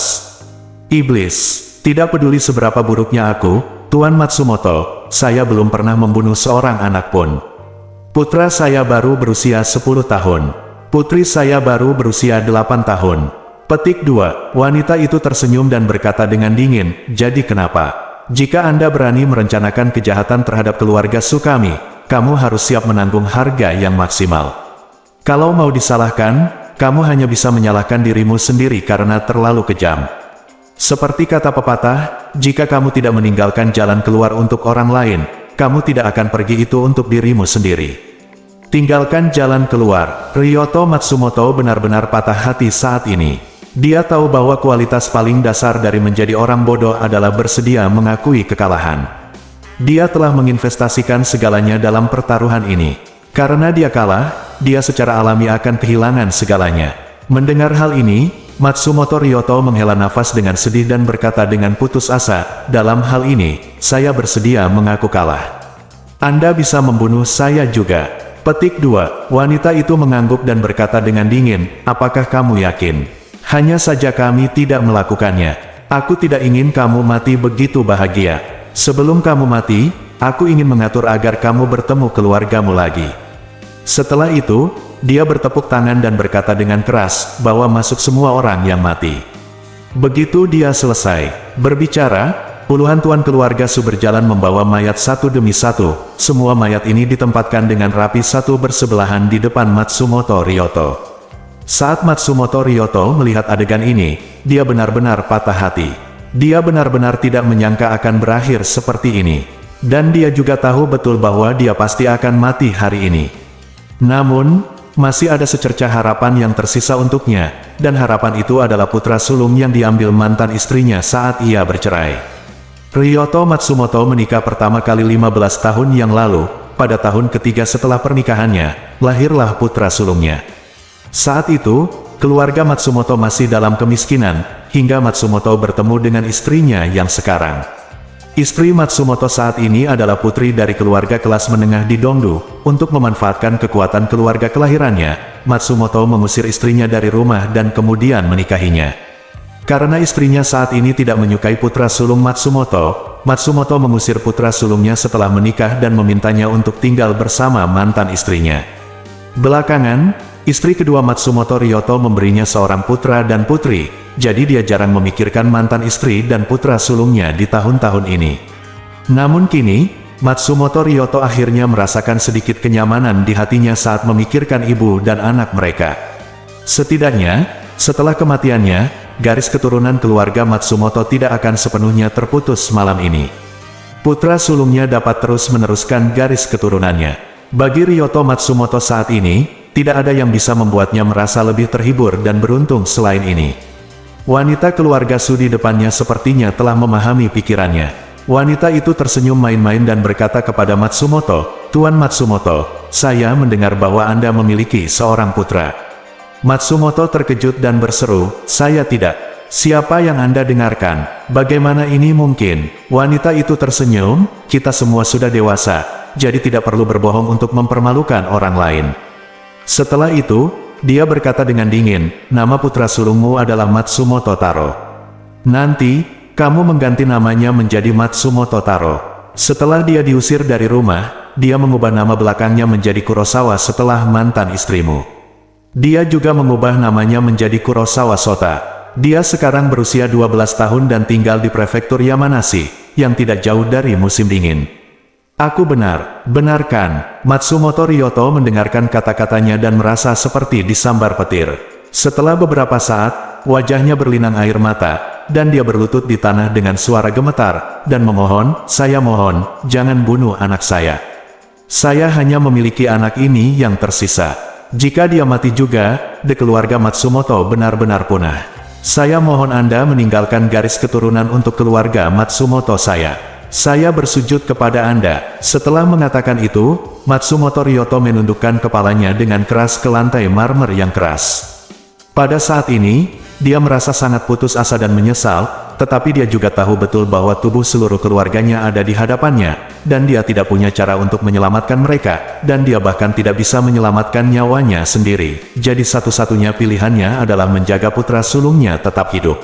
Iblis. Tidak peduli seberapa buruknya aku, Tuan Matsumoto, saya belum pernah membunuh seorang anak pun. Putra saya baru berusia 10 tahun. Putri saya baru berusia 8 tahun. Petik 2. Wanita itu tersenyum dan berkata dengan dingin, "Jadi kenapa? Jika Anda berani merencanakan kejahatan terhadap keluarga Sukami, kamu harus siap menanggung harga yang maksimal. Kalau mau disalahkan, kamu hanya bisa menyalahkan dirimu sendiri karena terlalu kejam. Seperti kata pepatah, jika kamu tidak meninggalkan jalan keluar untuk orang lain, kamu tidak akan pergi itu untuk dirimu sendiri. Tinggalkan jalan keluar." Ryoto Matsumoto benar-benar patah hati saat ini. Dia tahu bahwa kualitas paling dasar dari menjadi orang bodoh adalah bersedia mengakui kekalahan. Dia telah menginvestasikan segalanya dalam pertaruhan ini. Karena dia kalah, dia secara alami akan kehilangan segalanya. Mendengar hal ini, Matsumoto Ryoto menghela nafas dengan sedih dan berkata dengan putus asa, "Dalam hal ini, saya bersedia mengaku kalah. Anda bisa membunuh saya juga." Petik 2. Wanita itu mengangguk dan berkata dengan dingin, "Apakah kamu yakin? Hanya saja kami tidak melakukannya. Aku tidak ingin kamu mati begitu bahagia. Sebelum kamu mati, aku ingin mengatur agar kamu bertemu keluargamu lagi." Setelah itu, dia bertepuk tangan dan berkata dengan keras, "Bawa masuk semua orang yang mati." Begitu dia selesai berbicara, puluhan tuan keluarga Su berjalan membawa mayat satu demi satu. Semua mayat ini ditempatkan dengan rapi satu bersebelahan di depan Matsumoto Ryoto. Saat Matsumoto Ryoto melihat adegan ini, dia benar-benar patah hati. Dia benar-benar tidak menyangka akan berakhir seperti ini. Dan dia juga tahu betul bahwa dia pasti akan mati hari ini. Namun, masih ada secercah harapan yang tersisa untuknya, dan harapan itu adalah putra sulung yang diambil mantan istrinya saat ia bercerai. Ryoto Matsumoto menikah pertama kali 15 tahun yang lalu. Pada tahun ketiga setelah pernikahannya, lahirlah putra sulungnya. Saat itu, keluarga Matsumoto masih dalam kemiskinan, hingga Matsumoto bertemu dengan istrinya yang sekarang. Istri Matsumoto saat ini adalah putri dari keluarga kelas menengah di Dongdu. Untuk memanfaatkan kekuatan keluarga kelahirannya, Matsumoto mengusir istrinya dari rumah dan kemudian menikahinya. Karena istrinya saat ini tidak menyukai putra sulung Matsumoto, Matsumoto mengusir putra sulungnya setelah menikah dan memintanya untuk tinggal bersama mantan istrinya. Belakangan, istri kedua Matsumoto Ryoto memberinya seorang putra dan putri, jadi dia jarang memikirkan mantan istri dan putra sulungnya di tahun-tahun ini. Namun kini, Matsumoto Ryoto akhirnya merasakan sedikit kenyamanan di hatinya saat memikirkan ibu dan anak mereka. Setidaknya, setelah kematiannya, garis keturunan keluarga Matsumoto tidak akan sepenuhnya terputus malam ini. Putra sulungnya dapat terus meneruskan garis keturunannya. Bagi Ryoto Matsumoto saat ini, tidak ada yang bisa membuatnya merasa lebih terhibur dan beruntung selain ini. Wanita keluarga Su di depannya sepertinya telah memahami pikirannya. Wanita itu tersenyum main-main dan berkata kepada Matsumoto, "Tuan Matsumoto, saya mendengar bahwa Anda memiliki seorang putra." Matsumoto terkejut dan berseru, "Saya tidak. Siapa yang Anda dengarkan? Bagaimana ini mungkin?" Wanita itu tersenyum, "Kita semua sudah dewasa, jadi tidak perlu berbohong untuk mempermalukan orang lain." Setelah itu, dia berkata dengan dingin, "Nama putra sulungmu adalah Matsumoto Taro. Nanti, kamu mengganti namanya menjadi Matsumoto Taro." Setelah dia diusir dari rumah, dia mengubah nama belakangnya menjadi Kurosawa setelah mantan istrimu. Dia juga mengubah namanya menjadi Kurosawa Sota. Dia sekarang berusia 12 tahun dan tinggal di prefektur Yamanashi, yang tidak jauh dari musim dingin. "Aku benar, benarkan?" Matsumoto Ryoto mendengarkan kata-katanya dan merasa seperti disambar petir. Setelah beberapa saat, wajahnya berlinang air mata, dan dia berlutut di tanah dengan suara gemetar, dan memohon, "Saya mohon, jangan bunuh anak saya. Saya hanya memiliki anak ini yang tersisa. Jika dia mati juga, keluarga Matsumoto benar-benar punah. Saya mohon Anda meninggalkan garis keturunan untuk keluarga Matsumoto saya. Saya bersujud kepada Anda." Setelah mengatakan itu, Matsumoto Ryoto menundukkan kepalanya dengan keras ke lantai marmer yang keras. Pada saat ini, dia merasa sangat putus asa dan menyesal, tetapi dia juga tahu betul bahwa tubuh seluruh keluarganya ada di hadapannya, dan dia tidak punya cara untuk menyelamatkan mereka, dan dia bahkan tidak bisa menyelamatkan nyawanya sendiri. Jadi satu-satunya pilihannya adalah menjaga putra sulungnya tetap hidup.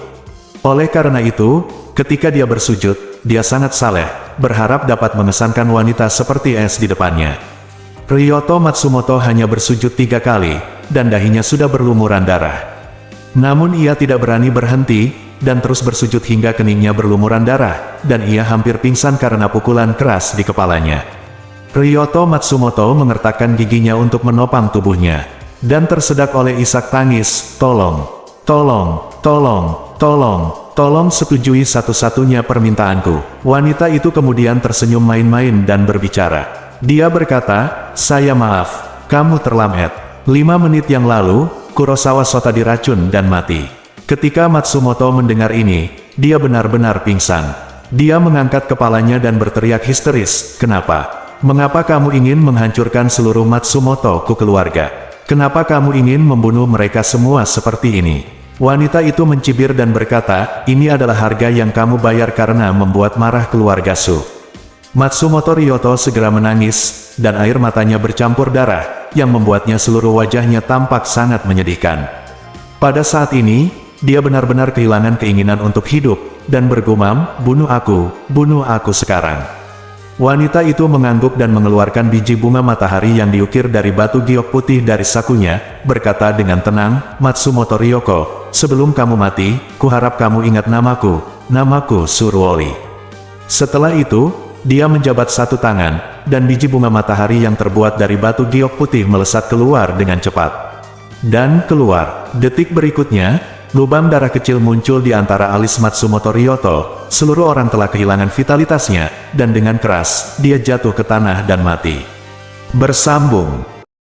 Oleh karena itu, ketika dia bersujud, dia sangat saleh, berharap dapat mengesankan wanita seperti es di depannya. Ryoto Matsumoto hanya bersujud 3 kali, dan dahinya sudah berlumuran darah. Namun ia tidak berani berhenti, dan terus bersujud hingga keningnya berlumuran darah, dan ia hampir pingsan karena pukulan keras di kepalanya. Ryoto Matsumoto mengertakkan giginya untuk menopang tubuhnya, dan tersedak oleh isak tangis, "Tolong, tolong, tolong, tolong. Tolong setujui satu-satunya permintaanku." Wanita itu kemudian tersenyum main-main dan berbicara. Dia berkata, "Saya maaf, kamu terlambat. 5 menit yang lalu, Kurosawa Sota diracun dan mati." Ketika Matsumoto mendengar ini, dia benar-benar pingsan. Dia mengangkat kepalanya dan berteriak histeris, "Kenapa? Mengapa kamu ingin menghancurkan seluruh Matsumoto-ku keluarga? Kenapa kamu ingin membunuh mereka semua seperti ini?" Wanita itu mencibir dan berkata, "Ini adalah harga yang kamu bayar karena membuat marah keluarga Su." Matsumoto Ryoto segera menangis, dan air matanya bercampur darah, yang membuatnya seluruh wajahnya tampak sangat menyedihkan. Pada saat ini, dia benar-benar kehilangan keinginan untuk hidup, dan bergumam, bunuh aku sekarang." Wanita itu mengangguk dan mengeluarkan biji bunga matahari yang diukir dari batu giok putih dari sakunya, berkata dengan tenang, "Matsumoto Ryoko, sebelum kamu mati, kuharap kamu ingat namaku Suruoli." Setelah itu, dia menjabat satu tangan, dan biji bunga matahari yang terbuat dari batu giok putih melesat keluar dengan cepat. Dan keluar. Detik berikutnya, lubang darah kecil muncul di antara alis Matsumoto Ryoto. Seluruh orang telah kehilangan vitalitasnya, dan dengan keras, dia jatuh ke tanah dan mati. Bersambung.